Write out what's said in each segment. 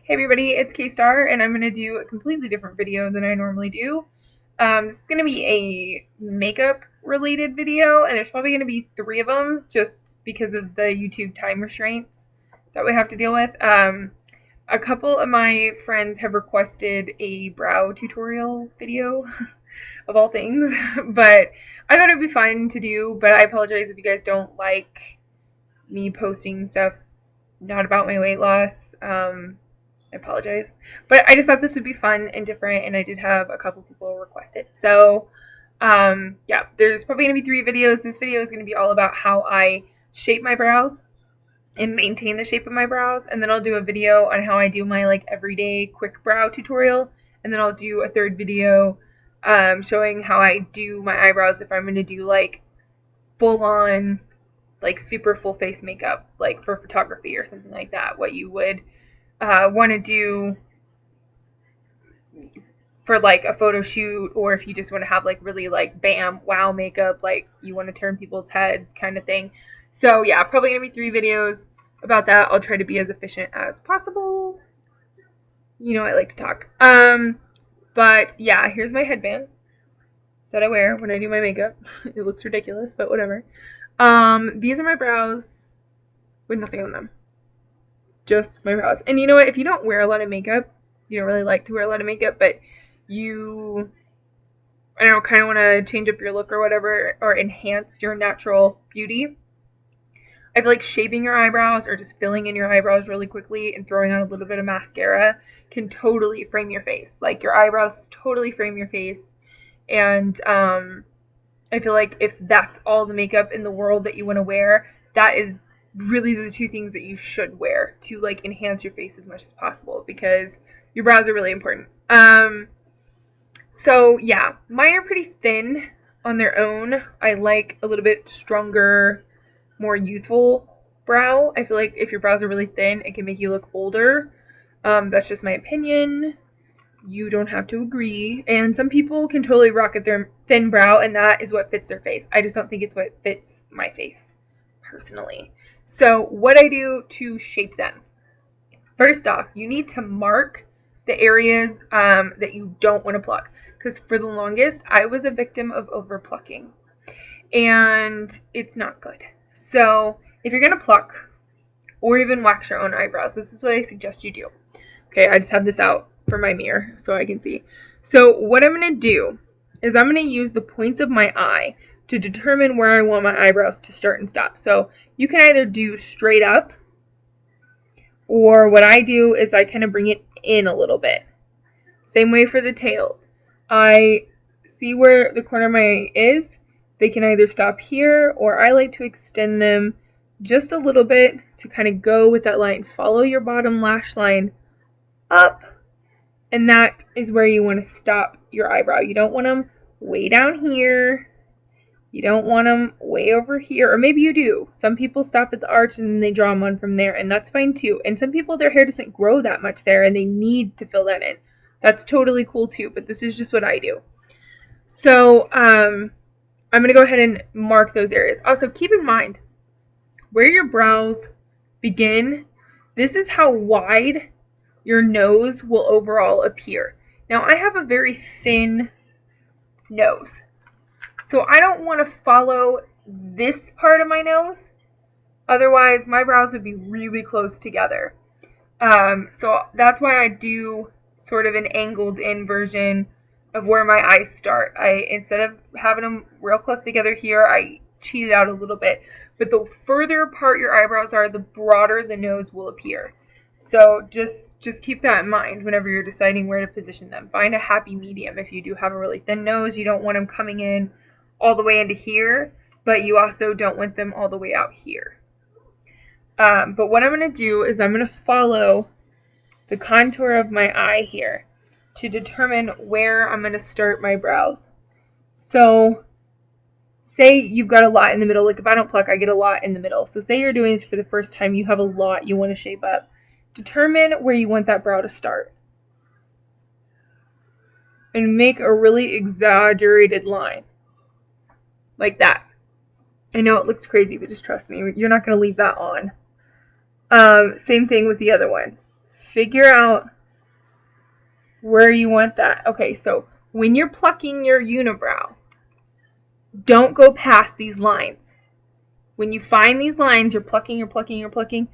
Hey everybody, it's K-Star, and I'm going to do a completely different video than I normally do. This is going to be a makeup related video, and there's probably going to be 3 of them just because of the YouTube time restraints that we have to deal with. A couple of my friends have requested a brow tutorial video of all things, but I thought it'd be fun to do, but I apologize if you guys don't like me posting stuff not about my weight loss. I apologize. But I just thought this would be fun and different, and I did have a couple people request it. So, yeah, there's probably going to be 3 videos. This video is going to be all about how I shape my brows and maintain the shape of my brows. And then I'll do a video on how I do my, everyday quick brow tutorial. And then I'll do a 3rd video showing how I do my eyebrows if I'm going to do, full-on, super full face makeup, for photography or something like that. What you would want to do for a photo shoot, or if you just want to have really bam wow makeup, you want to turn people's heads kind of thing. So yeah, probably gonna be 3 videos about that. I'll try to be as efficient as possible. You know I like to talk. But yeah, here's my headband that I wear when I do my makeup. It looks ridiculous, but whatever. These are my brows with nothing on them. Just my brows. And you know what? If you don't wear a lot of makeup, you don't really like to wear a lot of makeup, but you, I don't know, kind of want to change up your look or whatever, or enhance your natural beauty, I feel like shaping your eyebrows or just filling in your eyebrows really quickly and throwing on a little bit of mascara can totally frame your face. Your eyebrows totally frame your face. And I feel like if that's all the makeup in the world that you want to wear, that is really the 2 things that you should wear to enhance your face as much as possible, because your brows are really important. So yeah, mine are pretty thin on their own. I like a little bit stronger, more youthful brow. I feel like if your brows are really thin, it can make you look older. That's just my opinion. You don't have to agree. And some people can totally rock at their thin brow, and that is what fits their face. I just don't think it's what fits my face, personally. So what I do to shape them. First off, you need to mark the areas that you don't want to pluck. Because for the longest, I was a victim of over plucking. And it's not good. So if you're going to pluck or even wax your own eyebrows, this is what I suggest you do. Okay, I just have this out for my mirror so I can see. So what I'm going to do is I'm going to use the points of my eye to determine where I want my eyebrows to start and stop. So you can either do straight up, or what I do is I kind of bring it in a little bit. Same way for the tails. I see where the corner of my eye is. They can either stop here, or I like to extend them just a little bit to kind of go with that line. Follow your bottom lash line up, and that is where you want to stop your eyebrow. You don't want them way down here. You don't want them way over here, or maybe you do. Some people stop at the arch and then they draw them on from there, and that's fine too. And some people, their hair doesn't grow that much there and they need to fill that in. That's totally cool too, but this is just what I do. So I'm going to go ahead and mark those areas. Also, keep in mind, where your brows begin, this is how wide your nose will overall appear. Now, I have a very thin nose, so I don't want to follow this part of my nose. Otherwise, my brows would be really close together. So that's why I do sort of an angled in version of where my eyes start. Instead of having them real close together here, I cheat it out a little bit. But the further apart your eyebrows are, the broader the nose will appear. So just keep that in mind whenever you're deciding where to position them. Find a happy medium. If you do have a really thin nose, you don't want them coming in all the way into here, but you also don't want them all the way out here. But what I'm going to do is I'm going to follow the contour of my eye here to determine where I'm going to start my brows. So say you've got a lot in the middle. If I don't pluck, I get a lot in the middle. So say you're doing this for the first time, you have a lot you want to shape up. Determine where you want that brow to start. And make a really exaggerated line. Like that. I know it looks crazy, but just trust me. You're not going to leave that on. Same thing with the other one. figure out where you want that. Okay, so when you're plucking your unibrow, don't go past these lines. When you find these lines, you're plucking,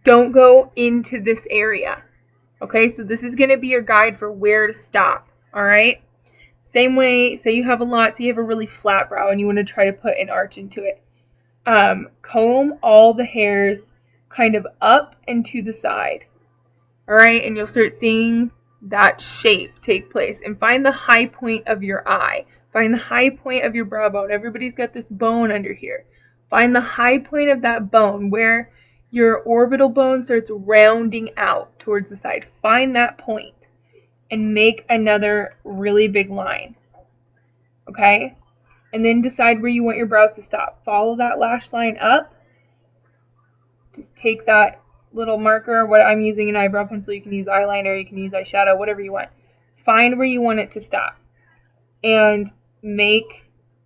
don't go into this area. Okay, so this is going to be your guide for where to stop. All right. Same way, say you have a really flat brow and you want to try to put an arch into it. Comb all the hairs kind of up and to the side. All right, and you'll start seeing that shape take place. And find the high point of your eye. Find the high point of your brow bone. Everybody's got this bone under here. Find the high point of that bone where your orbital bone starts rounding out towards the side. Find that point and make another really big line. Okay? And then decide where you want your brows to stop. Follow that lash line up. Just take that little marker. What I'm using an eyebrow pencil. You can use eyeliner. You can use eyeshadow. Whatever you want. Find where you want it to stop. And make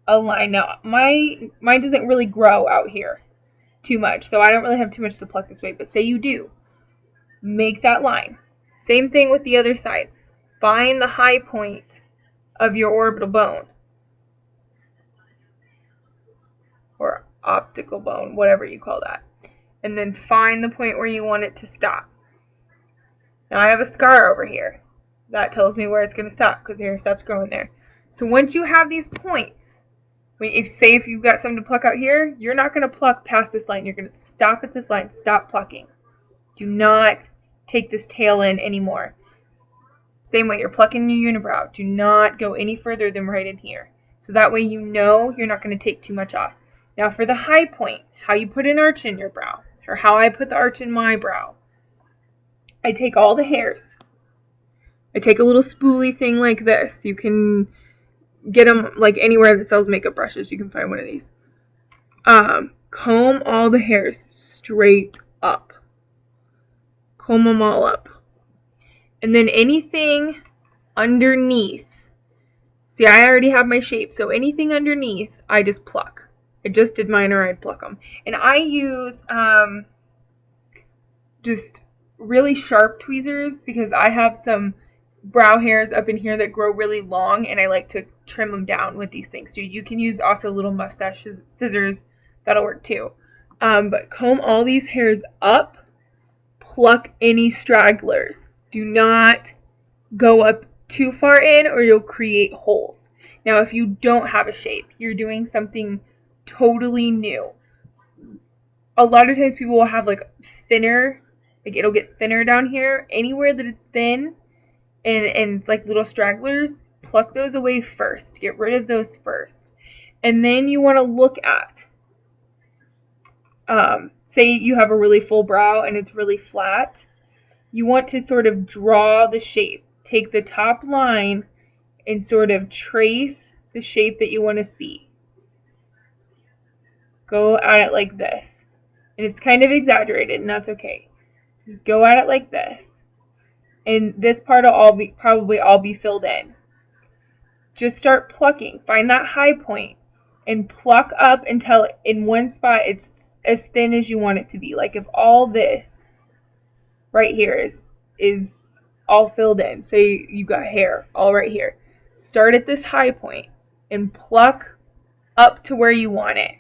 a line. Now, mine doesn't really grow out here too much. So I don't really have too much to pluck this way. But say you do. Make that line. Same thing with the other side. Find the high point of your orbital bone. Or optical bone, whatever you call that. And then find the point where you want it to stop. Now I have a scar over here. That tells me where it's going to stop because the hair stops growing there. So once you have these points, if you've got something to pluck out here, you're not going to pluck past this line. You're going to stop at this line. Stop plucking. Do not take this tail in anymore. Same way, you're plucking your unibrow. Do not go any further than right in here. So that way you know you're not going to take too much off. Now for the high point, how you put an arch in your brow, or how I put the arch in my brow. I take all the hairs. I take a little spoolie thing like this. You can get them like anywhere that sells makeup brushes. You can find one of these. Comb all the hairs straight up. Comb them all up. And then anything underneath. See, I already have my shape, so anything underneath, I just pluck. I just did mine, or I'd pluck them. And I use just really sharp tweezers because I have some brow hairs up in here that grow really long, and I like to trim them down with these things. So you can use also little mustache scissors. That'll work too. But comb all these hairs up. Pluck any stragglers. Do not go up too far in or you'll create holes. Now, if you don't have a shape, you're doing something totally new. A lot of times people will have like thinner, like it'll get thinner down here. Anywhere that it's thin and it's like little stragglers, pluck those away first. Get rid of those first. And then you want to look at, say you have a really full brow and it's really flat. You want to sort of draw the shape. Take the top line and sort of trace the shape that you want to see. Go at it like this. And it's kind of exaggerated, and that's okay. Just go at it like this. And this part will probably all be filled in. Just start plucking. Find that high point and pluck up until in one spot it's as thin as you want it to be. Like if all this right here is all filled in. Say you got hair all right here. Start at this high point and pluck up to where you want it.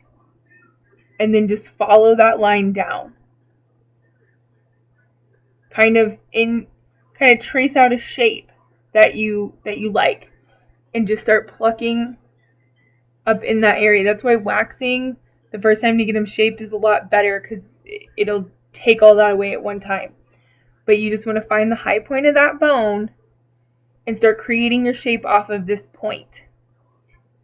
And then just follow that line down. Kind of trace out a shape that you like. And just start plucking up in that area. That's why waxing the first time to get them shaped is a lot better because it'll take all that away at one time. But you just want to find the high point of that bone and start creating your shape off of this point.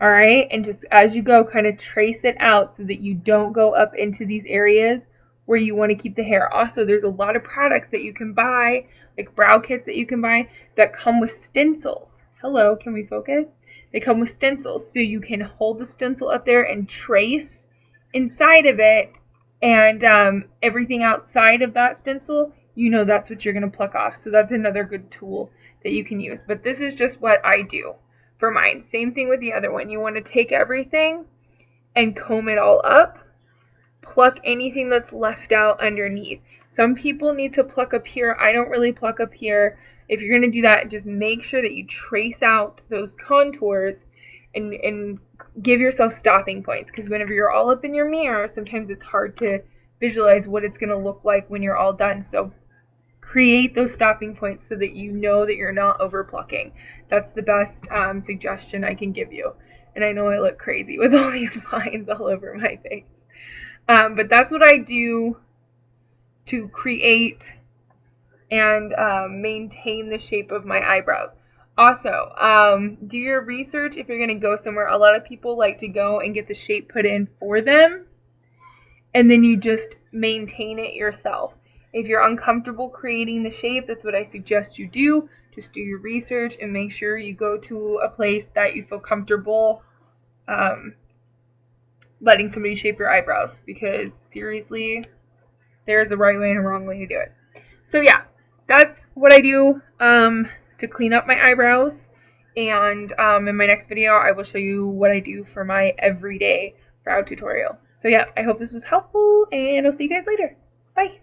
Alright? And just as you go, kind of trace it out so that you don't go up into these areas where you want to keep the hair. Also, there's a lot of products that you can buy, like brow kits that you can buy, that come with stencils. Hello, can we focus? They come with stencils, so you can hold the stencil up there and trace inside of it, and everything outside of that stencil, you know that's what you're going to pluck off. So that's another good tool that you can use. But this is just what I do for mine. Same thing with the other one. You want to take everything and comb it all up. pluck anything that's left out underneath. Some people need to pluck up here. I don't really pluck up here. If you're going to do that, just make sure that you trace out those contours and give yourself stopping points, because whenever you're all up in your mirror, sometimes it's hard to visualize what it's going to look like when you're all done. So create those stopping points so that you know that you're not over plucking. That's the best suggestion I can give you. And I know I look crazy with all these lines all over my face. But that's what I do to create and maintain the shape of my eyebrows. Also, do your research if you're going to go somewhere. A lot of people like to go and get the shape put in for them, and then you just maintain it yourself. If you're uncomfortable creating the shape, that's what I suggest you do. Just do your research and make sure you go to a place that you feel comfortable letting somebody shape your eyebrows, because seriously, there's a right way and a wrong way to do it. So yeah, that's what I do to clean up my eyebrows. And in my next video, I will show you what I do for my everyday brow tutorial. So yeah, I hope this was helpful, and I'll see you guys later. Bye.